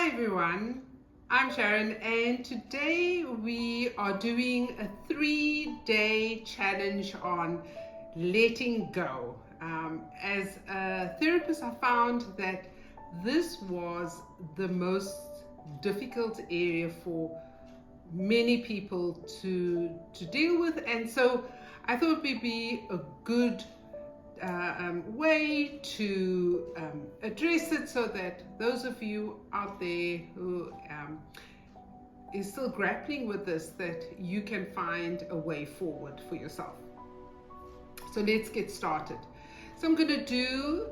Hi everyone, I'm Sharon and today we are doing a 3-day challenge on letting go. As a therapist, I found that this was the most difficult area for many people to deal with, and so I thought it would be a good way to address it so that those of you out there who is still grappling with this, that you can find a way forward for yourself. So let's get started. So I'm going to do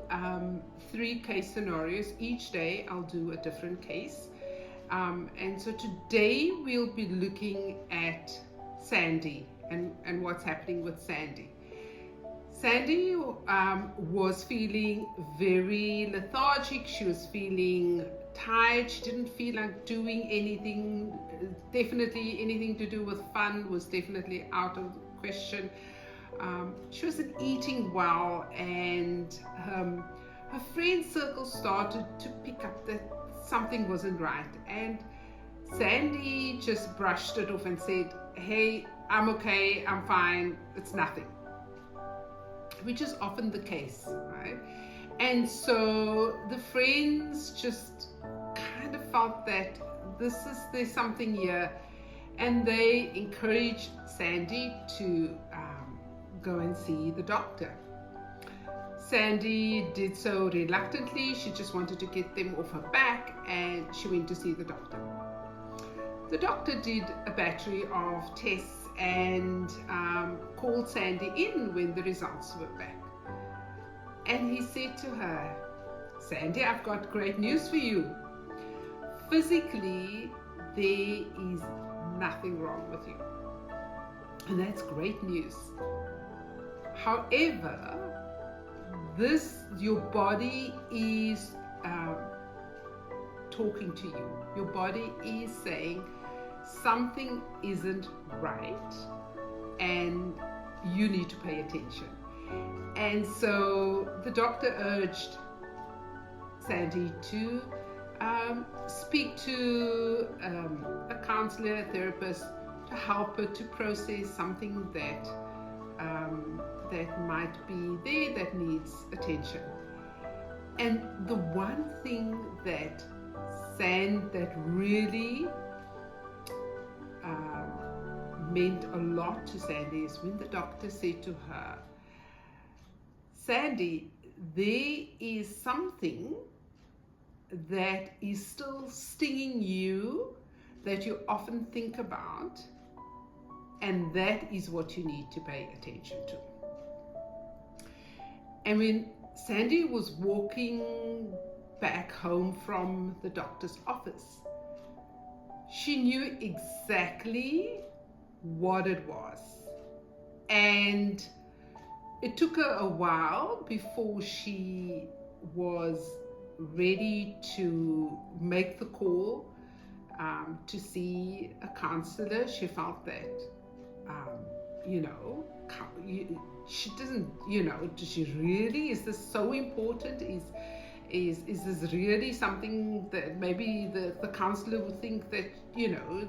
3 case scenarios. Each day I'll do a different case. And so today we'll be looking at Sandy and what's happening with Sandy. Sandy was feeling very lethargic. She was feeling tired. She didn't feel like doing anything. Definitely anything to do with fun was definitely out of the question. She wasn't eating well, and her friend circle started to pick up that something wasn't right. And Sandy just brushed it off and said, "Hey, I'm okay, I'm fine, it's nothing." Which is often the case, right? And so the friends just kind of felt that there's something here, and they encouraged Sandy to go and see the doctor. Sandy did so reluctantly. She just wanted to get them off her back, and she went to see the doctor. The doctor did a battery of tests and called Sandy in when the results were back. And he said to her, "Sandy, I've got great news for you. Physically, there is nothing wrong with you." And that's great news. However, your body is talking to you. Your body is saying something isn't right and you need to pay attention. And so the doctor urged Sandy to speak to a counselor, a therapist, to help her to process something that might be there that needs attention. And the one thing that really meant a lot to Sandy is when the doctor said to her, "Sandy, there is something that is still stinging you that you often think about, and that is what you need to pay attention to." And when Sandy was walking back home from the doctor's office, she knew exactly what it was. And it took her a while before she was ready to make the call to see a counselor. She felt that, she doesn't, does she really, is this so important? Is this really something that maybe the counselor would think that,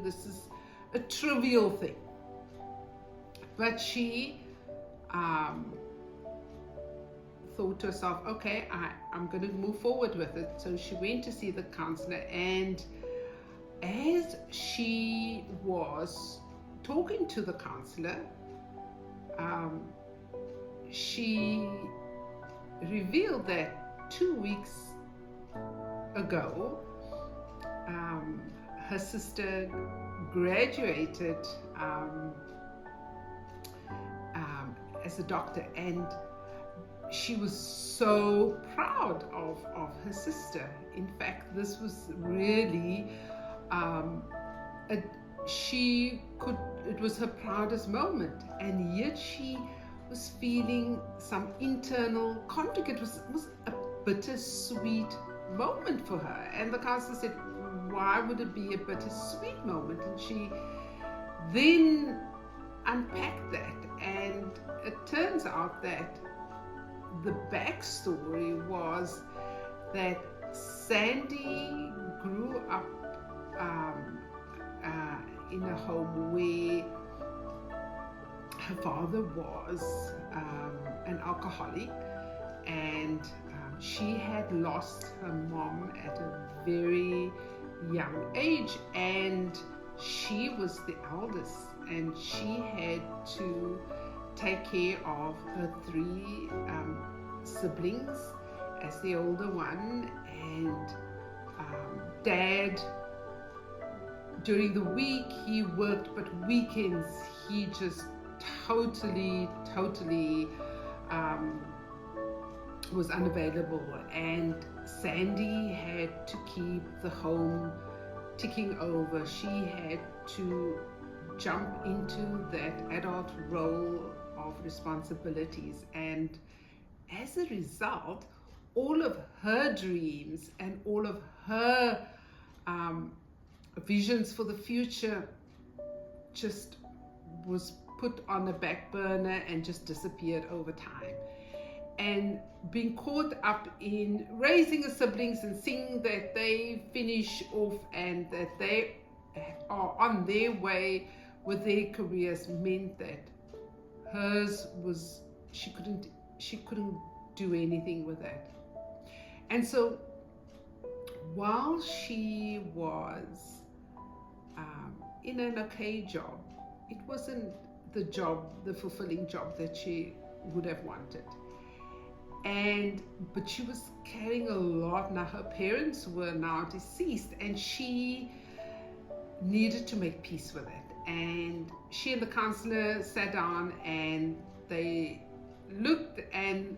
this is a trivial thing? But she thought to herself, okay, I'm going to move forward with it. So she went to see the counselor, and as she was talking to the counselor, she revealed that 2 weeks ago, her sister graduated as a doctor, and she was so proud of her sister. In fact, this was really it was her proudest moment, and yet she was feeling some internal conflict. It was a bittersweet moment for her, and the counselor said, "Why would it be a bittersweet moment?" And she then unpacked that, and it turns out that the backstory was that Sandy grew up in a home where her father was an alcoholic, and she had lost her mom at a very young age, and she was the eldest, and she had to take care of her three siblings as the older one. And Dad, during the week he worked, but weekends he just totally was unavailable, and Sandy had to keep the home ticking over. She had to jump into that adult role of responsibilities, and as a result, all of her dreams and all of her visions for the future just was put on the back burner and just disappeared over time. And being caught up in raising the siblings and seeing that they finish off and that they are on their way with their careers meant that hers was, she couldn't do anything with that. And so while she was in an okay job, it wasn't the fulfilling job that she would have wanted. But she was carrying a lot. Now her parents were now deceased, and she needed to make peace with it. And she and the counselor sat down and they looked and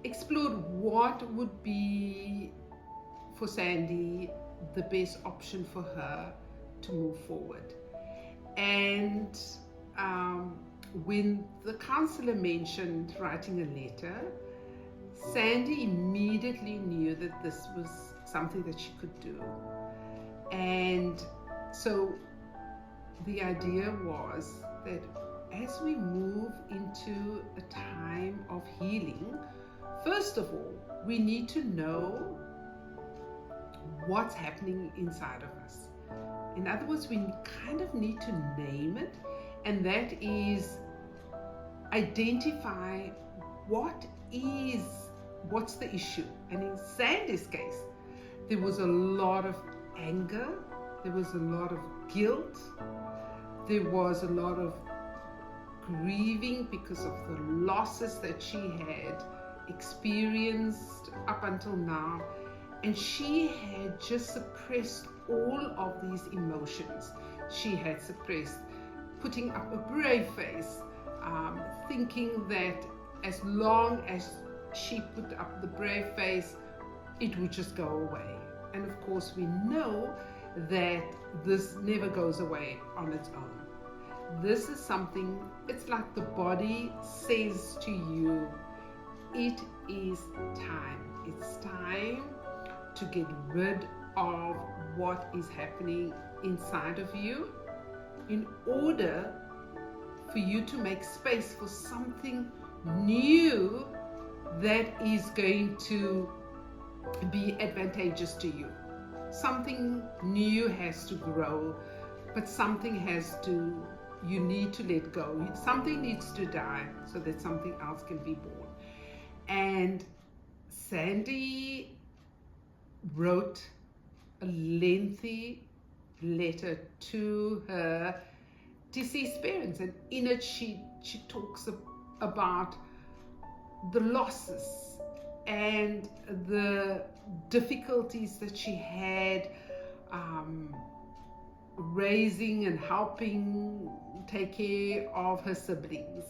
explored what would be for Sandy the best option for her to move forward. And when the counselor mentioned writing a letter, Sandy immediately knew that this was something that she could do. And so the idea was that as we move into a time of healing, first of all, we need to know what's happening inside of us. In other words, we kind of need to name it, and that is identify what's the issue. And in Sandy's case, there was a lot of anger, there was a lot of guilt, there was a lot of grieving because of the losses that she had experienced up until now, and she had just suppressed all of these emotions. She had suppressed putting up a brave face, thinking that as long as she put up the brave face, it would just go away. And of course, we know that this never goes away on its own. This is something, it's like the body says to you, it is time. It's time to get rid of what is happening inside of you in order for you to make space for something new that is going to be advantageous to you. Something new has to grow, but you need to let go. Something needs to die so that something else can be born. And Sandy wrote a lengthy letter to her deceased parents, and in it she talks about the losses and the difficulties that she had raising and helping take care of her siblings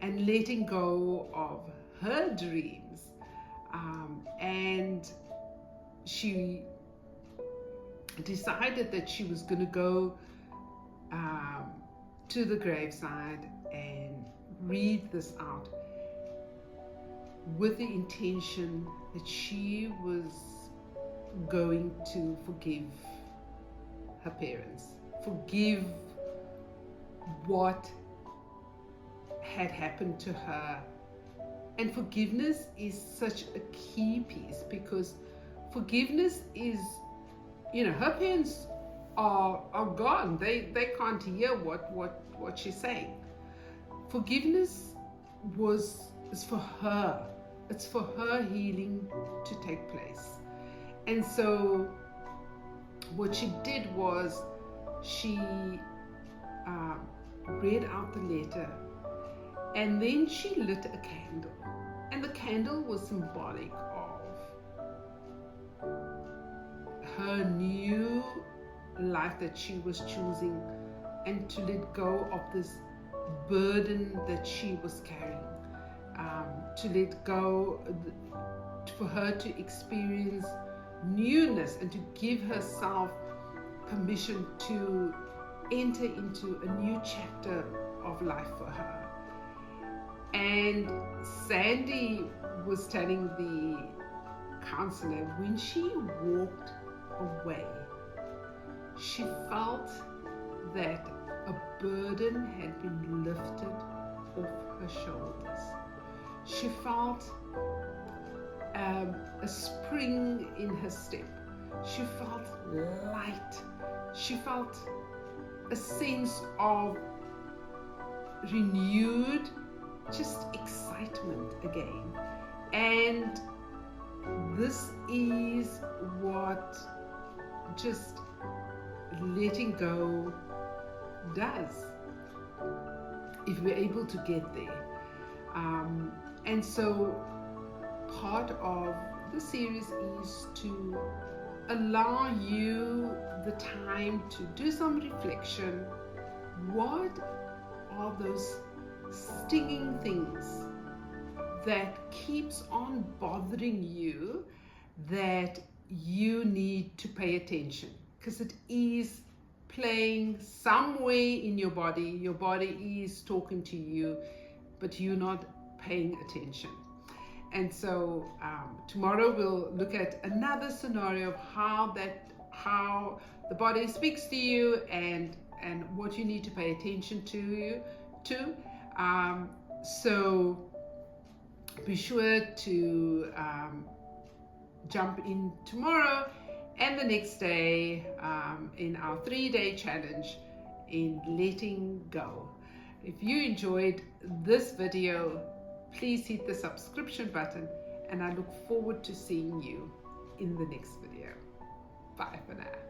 and letting go of her dreams, and she decided that she was going to go to the graveside and read this out with the intention that she was going to forgive her parents, forgive what had happened to her. And forgiveness is such a key piece, because forgiveness is her parents are gone. They can't hear what she's saying. Forgiveness is for her. It's for her healing to take place. And so what she did was she read out the letter, and then she lit a candle. And the candle was symbolic of her new life that she was choosing, and to let go of this burden that she was carrying, to let go, for her to experience newness and to give herself permission to enter into a new chapter of life for her. And Sandy was telling the counselor, when she walked away, she felt that a burden had been lifted off her shoulders. She felt a spring in her step. She felt light. She felt a sense of renewed just excitement again. And this is what just letting go does, if we're able to get there. And so part of the series is to allow you the time to do some reflection. What are those stinging things that keeps on bothering you, that you need to pay attention? Because it is playing somewhere in your body. Your body is talking to you, but you're not paying attention. And so tomorrow we'll look at another scenario of how the body speaks to you, and what you need to pay attention to. So be sure to jump in tomorrow and the next day in our 3-day challenge in letting go. If you enjoyed this video, please hit the subscription button, and I look forward to seeing you in the next video. Bye for now.